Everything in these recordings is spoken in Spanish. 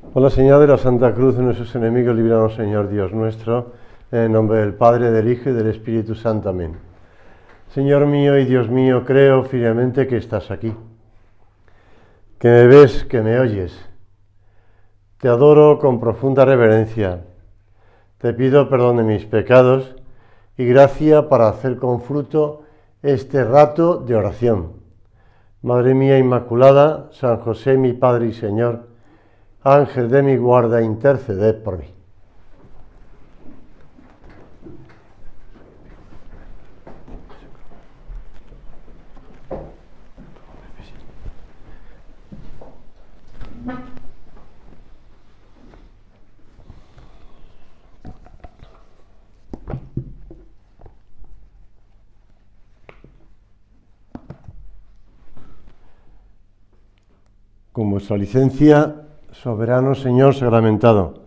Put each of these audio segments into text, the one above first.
Por la señal de la Santa Cruz de nuestros enemigos, líbranos, Señor Dios nuestro, en el nombre del Padre, del Hijo y del Espíritu Santo. Amén. Señor mío y Dios mío, creo firmemente que estás aquí, que me ves, que me oyes. Te adoro con profunda reverencia. Te pido perdón de mis pecados y gracia para hacer con fruto este rato de oración. Madre mía Inmaculada, San José, mi Padre y Señor, Ángel de mi guarda, interceded por mí. Con vuestra licencia, soberano Señor sacramentado.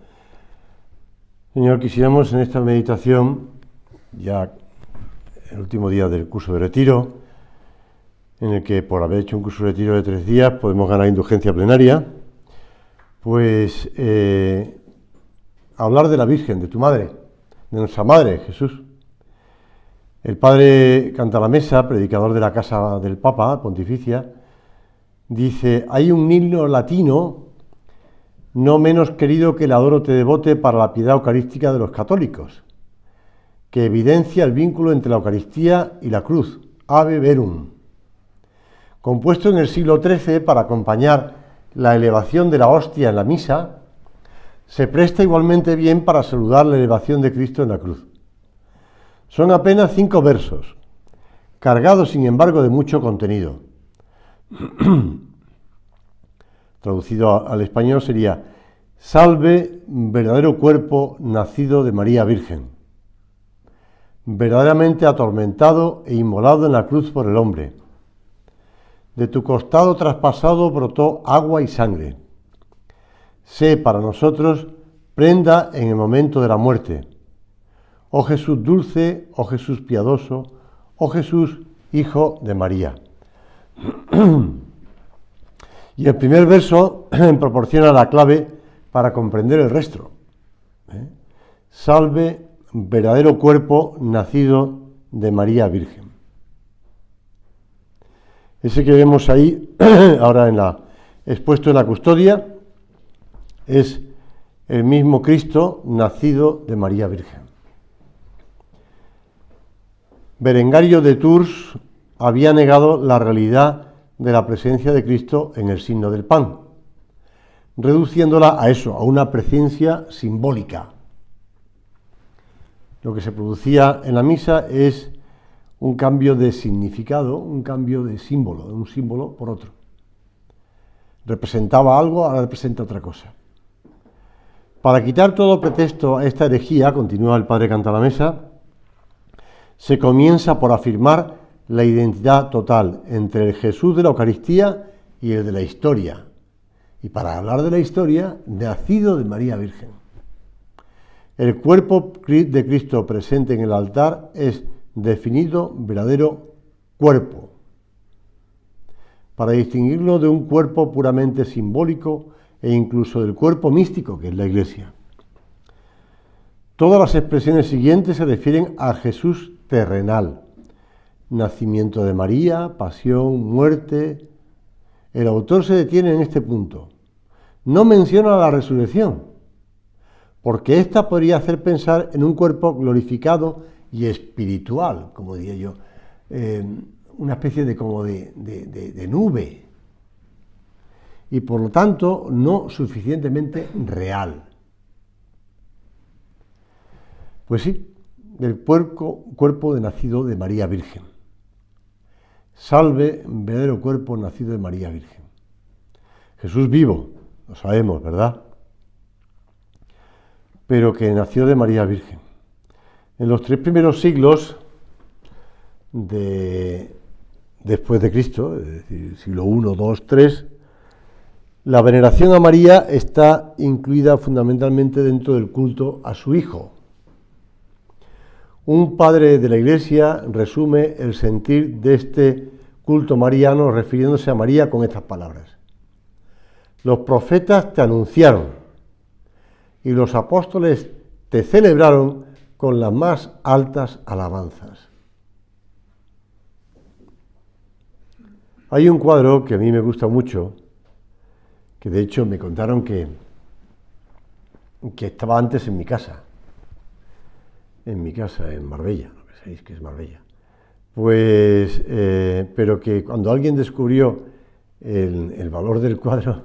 Señor, quisiéramos en esta meditación, ya el último día del curso de retiro, en el que por haber hecho un curso de retiro de 3 días podemos ganar indulgencia plenaria, pues hablar de la Virgen, de tu Madre, de nuestra Madre, Jesús. El Padre Cantalamessa, predicador de la Casa del Papa Pontificia, dice: hay un himno latino no menos querido que el Adoro te devote para la piedad eucarística de los católicos, que evidencia el vínculo entre la Eucaristía y la cruz, Ave Verum, compuesto en el siglo XIII para acompañar la elevación de la hostia en la misa. Se presta igualmente bien para saludar la elevación de Cristo en la cruz. Son apenas 5 versos, cargados sin embargo de mucho contenido. Traducido al español sería: salve, verdadero cuerpo nacido de María Virgen, verdaderamente atormentado e inmolado en la cruz por el hombre. De tu costado traspasado brotó agua y sangre. Sé para nosotros prenda en el momento de la muerte. Oh Jesús dulce, oh Jesús piadoso, oh Jesús, Hijo de María. Y el primer verso proporciona la clave para comprender el resto. Salve, verdadero cuerpo nacido de María Virgen. Ese que vemos ahí, ahora expuesto en la custodia, es el mismo Cristo nacido de María Virgen. Berengario de Tours había negado la realidad de la presencia de Cristo en el signo del pan, reduciéndola a eso, a una presencia simbólica. Lo que se producía en la misa es un cambio de significado, un cambio de símbolo, de un símbolo por otro. Representaba algo, ahora representa otra cosa. Para quitar todo pretexto a esta herejía, continúa el Padre Cantalamessa, se comienza por afirmar la identidad total entre el Jesús de la Eucaristía y el de la historia. Y para hablar de la historia, nacido de María Virgen. El cuerpo de Cristo presente en el altar es definido verdadero cuerpo, para distinguirlo de un cuerpo puramente simbólico e incluso del cuerpo místico que es la Iglesia. Todas las expresiones siguientes se refieren a Jesús terrenal: nacimiento de María, pasión, muerte. El autor se detiene en este punto. No menciona la resurrección, porque ésta podría hacer pensar en un cuerpo glorificado y espiritual, como diría yo, una especie de como de nube, y por lo tanto no suficientemente real. Pues sí, del cuerpo de nacido de María Virgen. Salve, verdadero cuerpo nacido de María Virgen. Jesús vivo, lo sabemos, ¿verdad? Pero que nació de María Virgen. En los 3 primeros siglos después de Cristo, es decir, siglo I, II, III, la veneración a María está incluida fundamentalmente dentro del culto a su Hijo. Un padre de la Iglesia resume el sentir de este culto mariano refiriéndose a María con estas palabras: los profetas te anunciaron, y los apóstoles te celebraron con las más altas alabanzas. Hay un cuadro que a mí me gusta mucho, que de hecho me contaron que estaba antes en mi casa, en Marbella, lo que sabéis que es Marbella. Pues, pero que cuando alguien descubrió el valor del cuadro,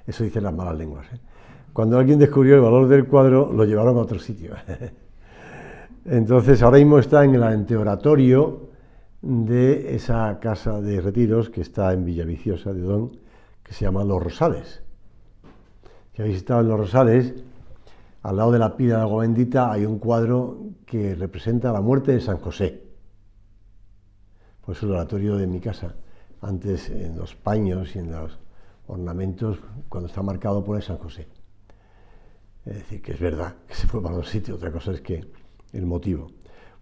eso dicen las malas lenguas, cuando alguien descubrió el valor del cuadro, lo llevaron a otro sitio. Entonces, ahora mismo está en el anteoratorio de esa casa de retiros que está en Villaviciosa de Odón, que se llama Los Rosales. Si habéis estado en Los Rosales, al lado de la pila de agua bendita hay un cuadro que representa la muerte de San José. Pues el oratorio de mi casa, antes en los paños y en los ornamentos, cuando está marcado pone San José. Es decir, que es verdad que se fue para los sitios, otra cosa es que el motivo.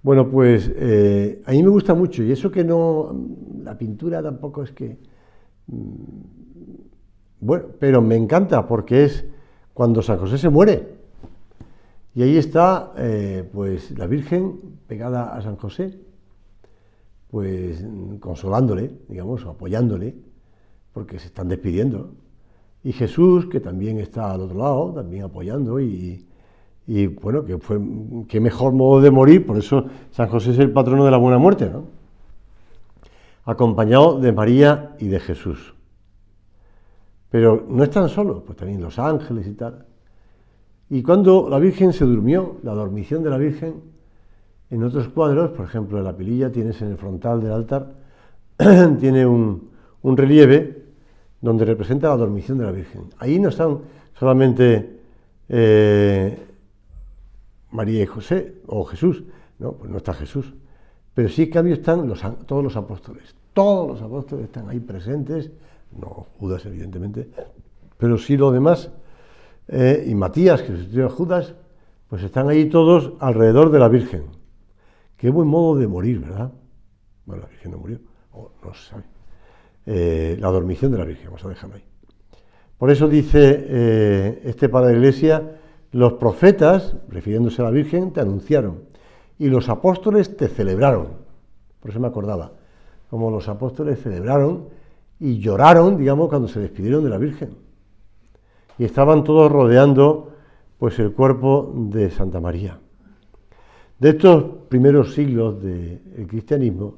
Bueno, pues a mí me gusta mucho, y eso que no, la pintura tampoco es que, bueno, pero me encanta porque es cuando San José se muere, y ahí está pues la Virgen pegada a San José, pues consolándole, digamos, o apoyándole, porque se están despidiendo, y Jesús, que también está al otro lado, también apoyando, y bueno, qué mejor modo de morir, por eso San José es el patrono de la buena muerte, ¿no? Acompañado de María y de Jesús. Pero no están solos, pues también los ángeles y tal. Y cuando la Virgen se durmió, la dormición de la Virgen, en otros cuadros, por ejemplo, en la pililla tienes en el frontal del altar, tiene un relieve donde representa la dormición de la Virgen. Ahí no están solamente María y José, o Jesús, no, pues no está Jesús, pero sí en cambio están todos los apóstoles están ahí presentes, no Judas evidentemente, pero sí los demás, y Matías, que sustituyó a Judas, pues están ahí todos alrededor de la Virgen. Qué buen modo de morir, ¿verdad? Bueno, la Virgen no murió, o no se sabe. La dormición de la Virgen, vamos a dejarlo ahí. Por eso dice este padre de la Iglesia, los profetas, refiriéndose a la Virgen, te anunciaron, y los apóstoles te celebraron. Por eso me acordaba, como los apóstoles celebraron y lloraron, digamos, cuando se despidieron de la Virgen. Y estaban todos rodeando, pues, el cuerpo de Santa María. De estos primeros siglos del cristianismo,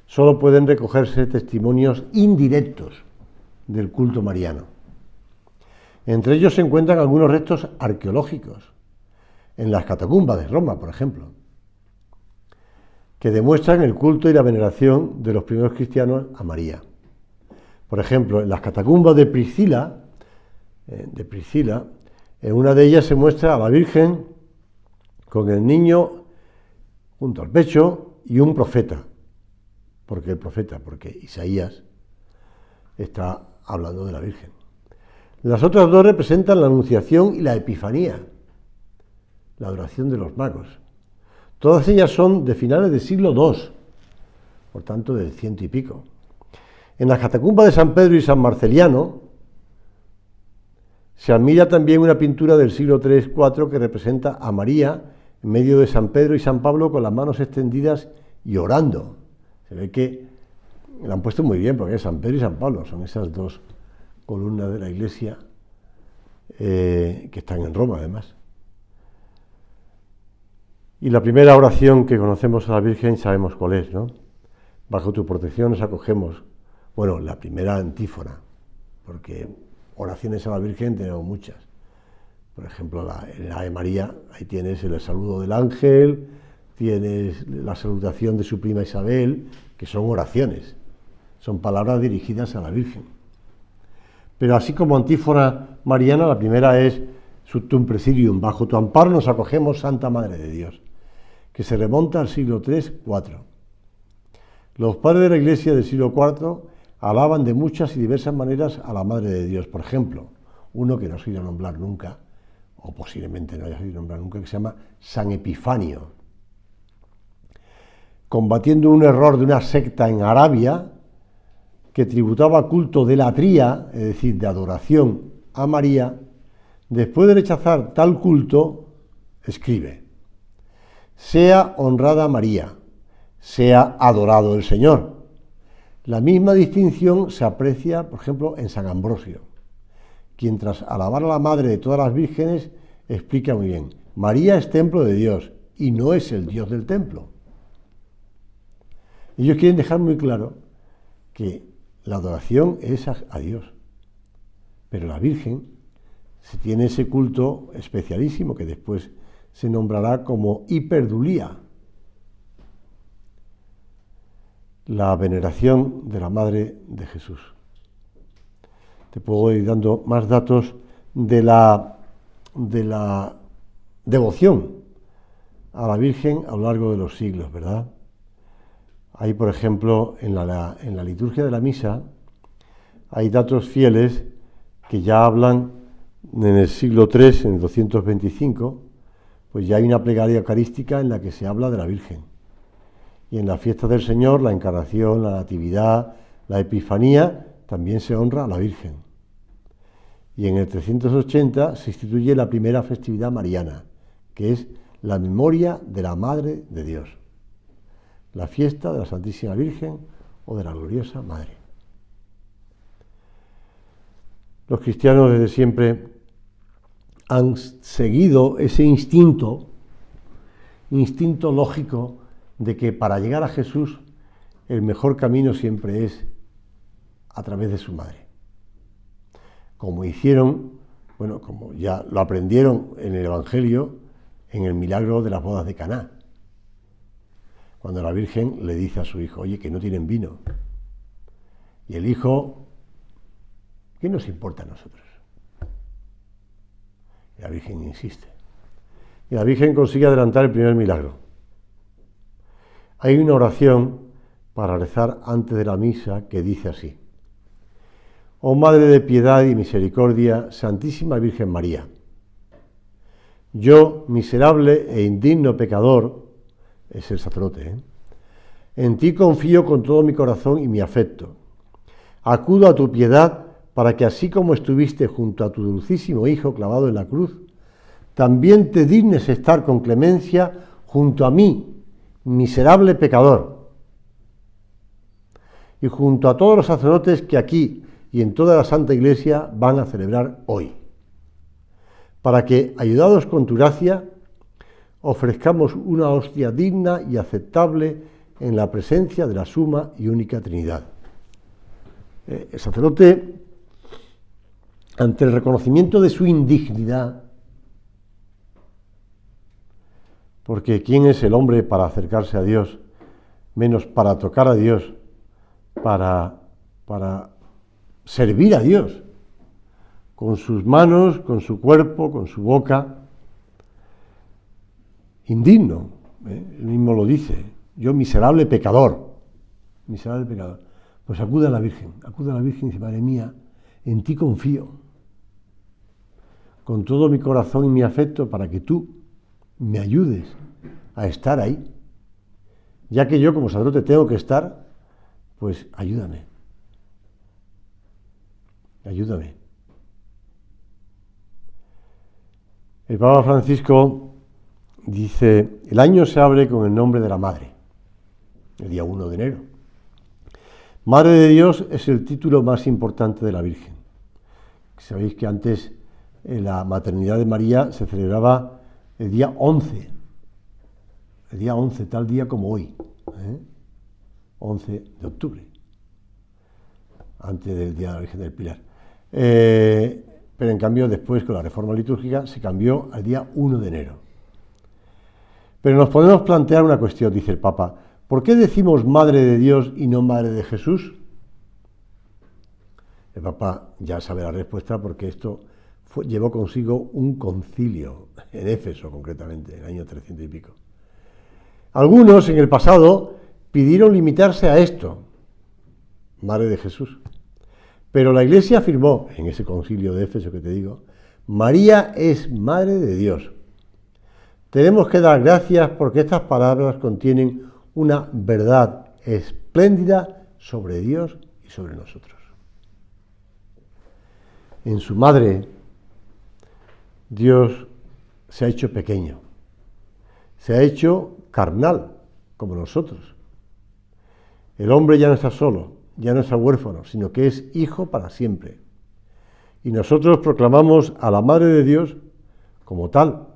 solo pueden recogerse testimonios indirectos del culto mariano. Entre ellos se encuentran algunos restos arqueológicos, en las catacumbas de Roma, por ejemplo, que demuestran el culto y la veneración de los primeros cristianos a María. Por ejemplo, en las catacumbas de Priscila, en una de ellas se muestra a la Virgen con el niño junto al pecho y un profeta. ¿Por qué el profeta? Porque Isaías está hablando de la Virgen. Las otras dos representan la Anunciación y la Epifanía, la adoración de los magos. Todas ellas son de finales del siglo II, por tanto del 100 y pico. En las catacumbas de San Pedro y San Marceliano se admira también una pintura del siglo III-IV que representa a María en medio de San Pedro y San Pablo con las manos extendidas y orando. Se ve que la han puesto muy bien porque es San Pedro y San Pablo, son esas dos columnas de la iglesia que están en Roma además. Y la primera oración que conocemos a la Virgen sabemos cuál es, ¿no? Bajo tu protección nos acogemos. Bueno, la primera antífona, porque oraciones a la Virgen tenemos muchas. Por ejemplo, en la Ave María, ahí tienes el saludo del ángel, tienes la salutación de su prima Isabel, que son oraciones, son palabras dirigidas a la Virgen. Pero así como antífona mariana, la primera es Subtum Presidium, bajo tu amparo nos acogemos, Santa Madre de Dios, que se remonta al siglo III-IV. Los padres de la Iglesia del siglo IV alaban de muchas y diversas maneras a la Madre de Dios. Por ejemplo, uno que no has oído nombrar nunca, o posiblemente no hayas oído nombrar nunca, que se llama San Epifanio. Combatiendo un error de una secta en Arabia que tributaba culto de latría, es decir, de adoración a María, Después de rechazar tal culto, escribe: sea honrada María, sea adorado el Señor. La misma distinción se aprecia, por ejemplo, en San Ambrosio, quien tras alabar a la Madre de todas las vírgenes, explica muy bien: María es templo de Dios y no es el Dios del templo. Ellos quieren dejar muy claro que la adoración es a Dios, pero la Virgen se tiene ese culto especialísimo que después se nombrará como hiperdulía, la veneración de la Madre de Jesús. Te puedo ir dando más datos de la devoción a la Virgen a lo largo de los siglos, ¿verdad? Hay, por ejemplo, en la liturgia de la misa, hay datos fieles que ya hablan en el siglo III, en el 225, pues ya hay una plegaria eucarística en la que se habla de la Virgen. Y en la fiesta del Señor, la Encarnación, la Natividad, la Epifanía, también se honra a la Virgen. Y en el 380 se instituye la primera festividad mariana, que es la memoria de la Madre de Dios, la fiesta de la Santísima Virgen o de la gloriosa Madre. Los cristianos desde siempre han seguido ese instinto lógico de que para llegar a Jesús el mejor camino siempre es a través de su Madre. Como hicieron, como ya lo aprendieron en el Evangelio, en el milagro de las bodas de Caná, cuando la Virgen le dice a su hijo: oye, que no tienen vino. Y el hijo: ¿qué nos importa a nosotros? Y la Virgen insiste. Y la Virgen consigue adelantar el primer milagro. Hay una oración para rezar antes de la misa que dice así: oh Madre de piedad y misericordia, Santísima Virgen María, yo, miserable e indigno pecador, es el sacerdote, en ti confío con todo mi corazón y mi afecto. Acudo a tu piedad para que, así como estuviste junto a tu dulcísimo Hijo clavado en la cruz, también te dignes estar con clemencia junto a mí, miserable pecador, y junto a todos los sacerdotes que aquí y en toda la Santa Iglesia van a celebrar hoy, para que, ayudados con tu gracia, ofrezcamos una hostia digna y aceptable en la presencia de la suma y única Trinidad. El sacerdote, ante el reconocimiento de su indignidad, porque ¿quién es el hombre para acercarse a Dios, menos para tocar a Dios, para servir a Dios, con sus manos, con su cuerpo, con su boca? Indigno, él mismo lo dice: yo miserable pecador, pues acude a la Virgen y dice: Madre mía, en ti confío, con todo mi corazón y mi afecto, para que tú me ayudes a estar ahí, ya que yo como sacerdote tengo que estar, pues ayúdame. El Papa Francisco dice: el año se abre con el nombre de la Madre, el día 1 de enero. Madre de Dios es el título más importante de la Virgen. Sabéis que antes la maternidad de María se celebraba el día 11, tal día como hoy, 11 de octubre, antes del Día de la Virgen del Pilar. Pero en cambio después, con la reforma litúrgica, se cambió al día 1 de enero. Pero nos podemos plantear una cuestión, dice el Papa: ¿por qué decimos Madre de Dios y no Madre de Jesús? El Papa ya sabe la respuesta, porque esto llevó consigo un concilio, en Éfeso concretamente, en el año 300 y pico. Algunos en el pasado pidieron limitarse a esto, Madre de Jesús. Pero la Iglesia afirmó, en ese concilio de Éfeso que te digo: María es Madre de Dios. Tenemos que dar gracias porque estas palabras contienen una verdad espléndida sobre Dios y sobre nosotros. En su Madre Dios se ha hecho pequeño, se ha hecho carnal, como nosotros. El hombre ya no está solo, ya no está huérfano, sino que es hijo para siempre. Y nosotros proclamamos a la Madre de Dios como tal,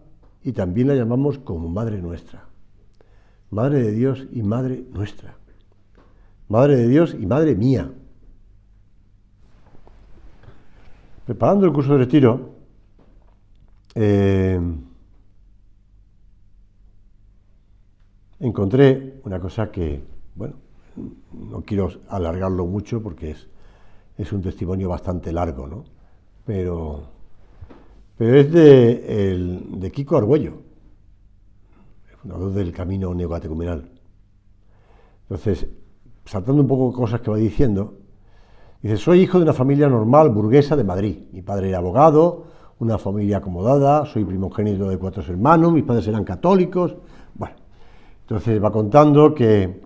y también la llamamos como Madre nuestra. Madre de Dios y Madre nuestra. Madre de Dios y Madre mía. Preparando el curso de retiro, encontré una cosa que, bueno, no quiero alargarlo mucho porque es un testimonio bastante largo, ¿no? Pero es de Kiko Argüello, el fundador del Camino Neocatecumenal. Entonces, saltando un poco cosas que va diciendo, dice: soy hijo de una familia normal, burguesa de Madrid. Mi padre era abogado, una familia acomodada, soy primogénito de 4 hermanos, mis padres eran católicos. Bueno, entonces va contando que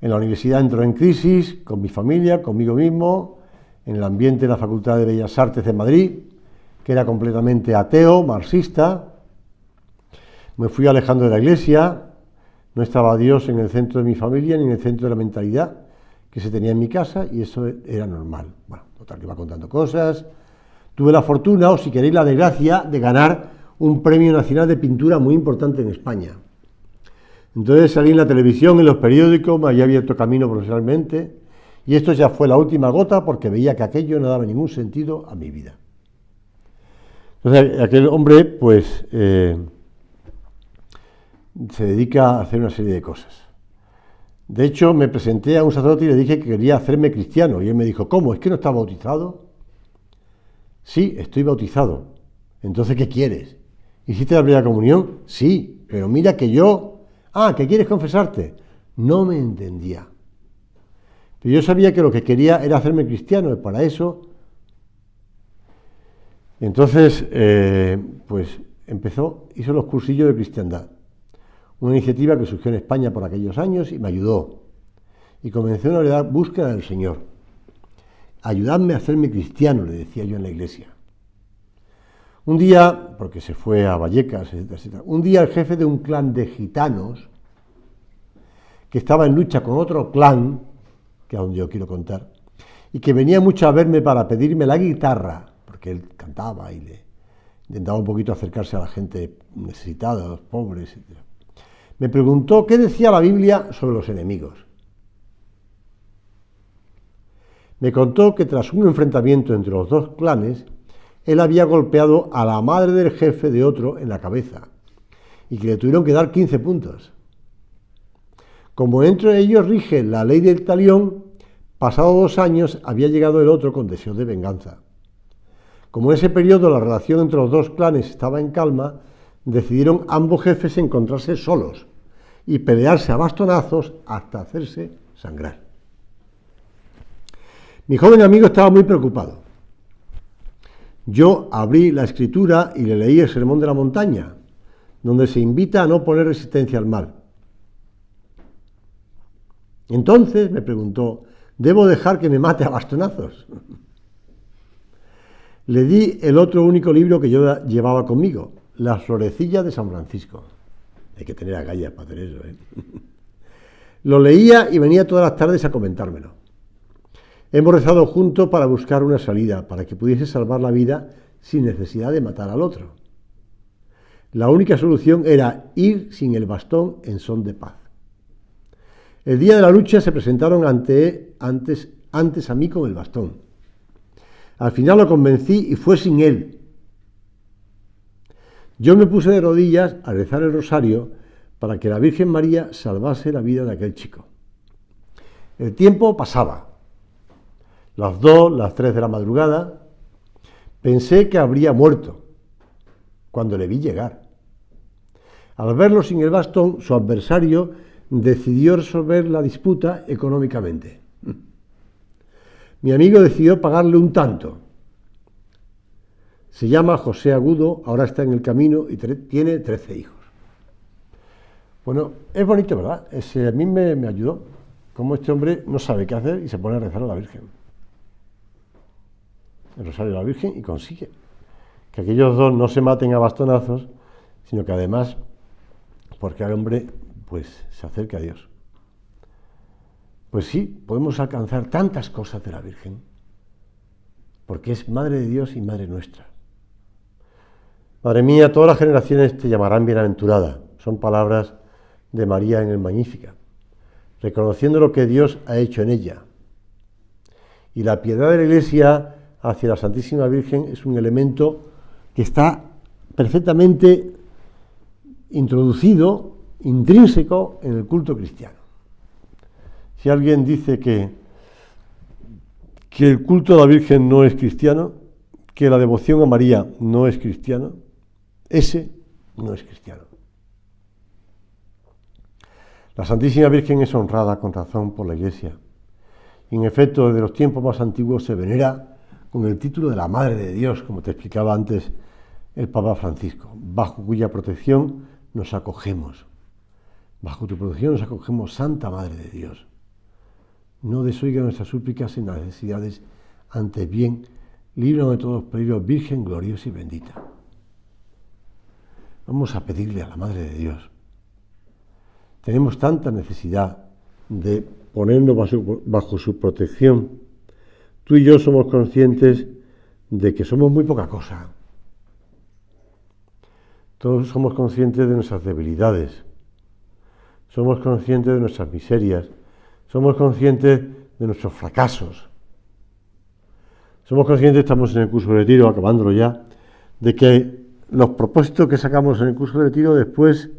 en la universidad entró en crisis con mi familia, conmigo mismo, en el ambiente de la Facultad de Bellas Artes de Madrid, que era completamente ateo, marxista. Me fui alejando de la iglesia, no estaba Dios en el centro de mi familia ni en el centro de la mentalidad que se tenía en mi casa, y eso era normal. Bueno, total, que va contando cosas. Tuve la fortuna, o si queréis la desgracia, de ganar un premio nacional de pintura muy importante en España. Entonces salí en la televisión, en los periódicos, me había abierto camino profesionalmente, y esto ya fue la última gota porque veía que aquello no daba ningún sentido a mi vida. Entonces aquel hombre, pues, se dedica a hacer una serie de cosas. De hecho, me presenté a un sacerdote y le dije que quería hacerme cristiano, y él me dijo: ¿cómo? ¿Es que no está bautizado? Sí, estoy bautizado. Entonces, ¿qué quieres? ¿Hiciste la primera comunión? Sí, pero mira que yo... Ah, ¿que quieres confesarte? No me entendía. Pero yo sabía que lo que quería era hacerme cristiano, y para eso... Entonces, pues hizo los cursillos de cristiandad. Una iniciativa que surgió en España por aquellos años y me ayudó. Y comencé una búsqueda del Señor. Ayudadme a hacerme cristiano, le decía yo en la iglesia. Un día, porque se fue a Vallecas, etcétera, etcétera, un día el jefe de un clan de gitanos, que estaba en lucha con otro clan, que es donde yo quiero contar, y que venía mucho a verme para pedirme la guitarra, porque él cantaba y le intentaba un poquito acercarse a la gente necesitada, a los pobres, etcétera. Me preguntó qué decía la Biblia sobre los enemigos. Me contó que tras un enfrentamiento entre los dos clanes, él había golpeado a la madre del jefe de otro en la cabeza y que le tuvieron que dar 15 puntos. Como entre ellos rige la ley del talión, pasados 2 años había llegado el otro con deseos de venganza. Como en ese periodo la relación entre los dos clanes estaba en calma, decidieron ambos jefes encontrarse solos y pelearse a bastonazos hasta hacerse sangrar. Mi joven amigo estaba muy preocupado. Yo abrí la Escritura y le leí el Sermón de la Montaña, donde se invita a no poner resistencia al mal. Entonces me preguntó: ¿debo dejar que me mate a bastonazos? Le di el otro único libro que yo llevaba conmigo, Las florecillas de San Francisco. Hay que tener agallas para hacer eso, ¿eh? Lo leía y venía todas las tardes a comentármelo. Hemos rezado juntos para buscar una salida, para que pudiese salvar la vida sin necesidad de matar al otro. La única solución era ir sin el bastón en son de paz. El día de la lucha se presentaron antes a mí con el bastón. Al final lo convencí y fue sin él. Yo me puse de rodillas a rezar el rosario para que la Virgen María salvase la vida de aquel chico. El tiempo pasaba. Las 2, las 3 de la madrugada. Pensé que habría muerto cuando le vi llegar. Al verlo sin el bastón, su adversario decidió resolver la disputa económicamente. Mi amigo decidió pagarle un tanto. Se llama José Agudo, ahora está en el camino y tiene 13 hijos. Bueno, es bonito, ¿verdad? A mí me ayudó. Como este hombre no sabe qué hacer y se pone a rezar a la Virgen. El rosario de la Virgen, y consigue que aquellos dos no se maten a bastonazos, sino que además, porque el hombre pues se acerque a Dios. Pues sí, podemos alcanzar tantas cosas de la Virgen, porque es Madre de Dios y Madre nuestra. Madre mía, todas las generaciones te llamarán bienaventurada. Son palabras de María en el Magníficat, reconociendo lo que Dios ha hecho en ella. Y la piedad de la Iglesia hacia la Santísima Virgen es un elemento que está perfectamente introducido, intrínseco en el culto cristiano. Si alguien dice que el culto a la Virgen no es cristiano, que la devoción a María no es cristiano, ese no es cristiano. La Santísima Virgen es honrada con razón por la Iglesia. Y en efecto, desde los tiempos más antiguos se venera con el título de la Madre de Dios, como te explicaba antes el Papa Francisco, bajo cuya protección nos acogemos. Bajo tu protección nos acogemos, Santa Madre de Dios. No desoiga nuestras súplicas en las necesidades, antes bien, líbranos de todos los peligros, Virgen gloriosa y bendita. Vamos a pedirle a la Madre de Dios. Tenemos tanta necesidad de ponernos bajo su protección. Tú y yo somos conscientes de que somos muy poca cosa. Todos somos conscientes de nuestras debilidades. Somos conscientes de nuestras miserias. Somos conscientes de nuestros fracasos. Somos conscientes, estamos en el curso de retiro, acabándolo ya, de que los propósitos que sacamos en el curso de retiro después,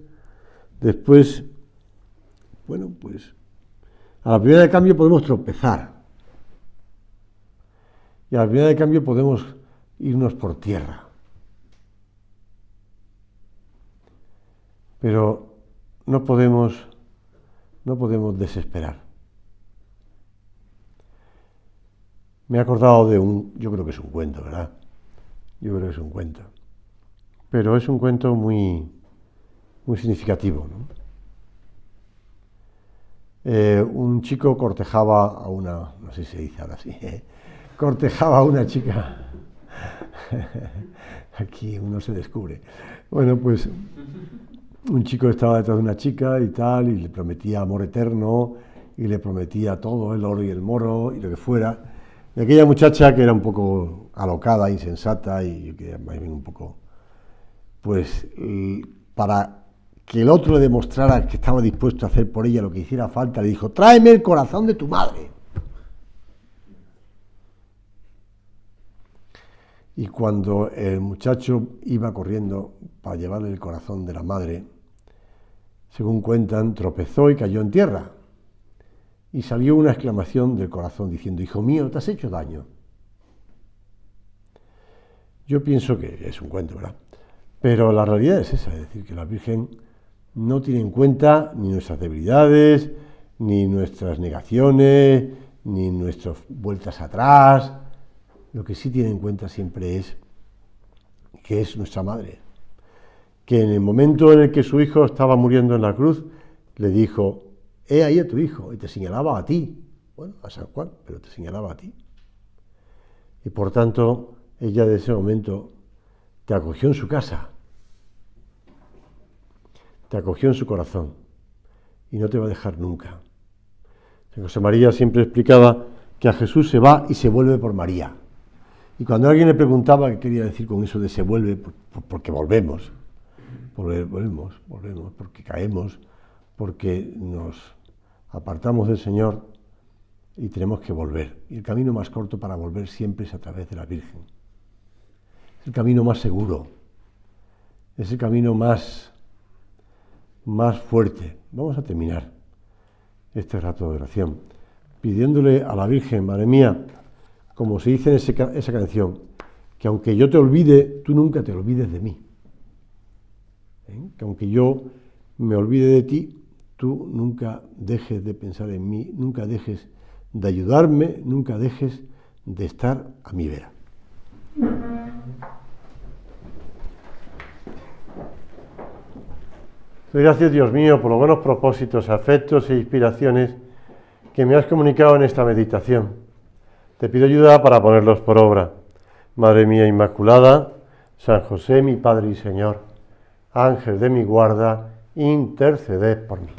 bueno, pues a la primera de cambio podemos tropezar. Y a la primera de cambio podemos irnos por tierra. Pero no podemos desesperar. Me he acordado de yo creo que es un cuento, ¿verdad? Yo creo que es un cuento. Pero es un cuento muy, muy significativo, ¿no? Un chico cortejaba a una, no sé si se dice ahora así, cortejaba a una chica. Aquí uno se descubre. Bueno, pues un chico estaba detrás de una chica y tal, y le prometía amor eterno, y le prometía todo, el oro y el moro, y lo que fuera. Y aquella muchacha, que era un poco alocada, insensata, y que más bien un poco, pues, para que el otro le demostrara que estaba dispuesto a hacer por ella lo que hiciera falta, le dijo: tráeme el corazón de tu madre. Y cuando el muchacho iba corriendo para llevarle el corazón de la madre, según cuentan, tropezó y cayó en tierra. Y salió una exclamación del corazón diciendo: hijo mío, te has hecho daño. Yo pienso que es un cuento, ¿verdad? Pero la realidad es esa, es decir, que la Virgen no tiene en cuenta ni nuestras debilidades, ni nuestras negaciones, ni nuestras vueltas atrás. Lo que sí tiene en cuenta siempre es que es nuestra madre, que en el momento en el que su hijo estaba muriendo en la cruz, le dijo: he ahí a tu hijo, y te señalaba a ti. Bueno, a San Juan, pero te señalaba a ti. Y por tanto, ella de ese momento te acogió en su casa, te acogió en su corazón, y no te va a dejar nunca. José María siempre explicaba que a Jesús se va y se vuelve por María. Y cuando alguien le preguntaba qué quería decir con eso de se vuelve, porque volvemos, porque caemos, porque nos apartamos del Señor y tenemos que volver. Y el camino más corto para volver siempre es a través de la Virgen. Es el camino más seguro, es el camino más fuerte. Vamos a terminar este rato de oración pidiéndole a la Virgen: Madre mía, como se dice en esa canción, que aunque yo te olvide, tú nunca te olvides de mí. Que aunque yo me olvide de ti, tú nunca dejes de pensar en mí, nunca dejes de ayudarme, nunca dejes de estar a mi vera. Doy gracias, Dios mío, por los buenos propósitos, afectos e inspiraciones que me has comunicado en esta meditación. Te pido ayuda para ponerlos por obra. Madre mía Inmaculada, San José, mi Padre y Señor, Ángel de mi guarda, interceded por mí.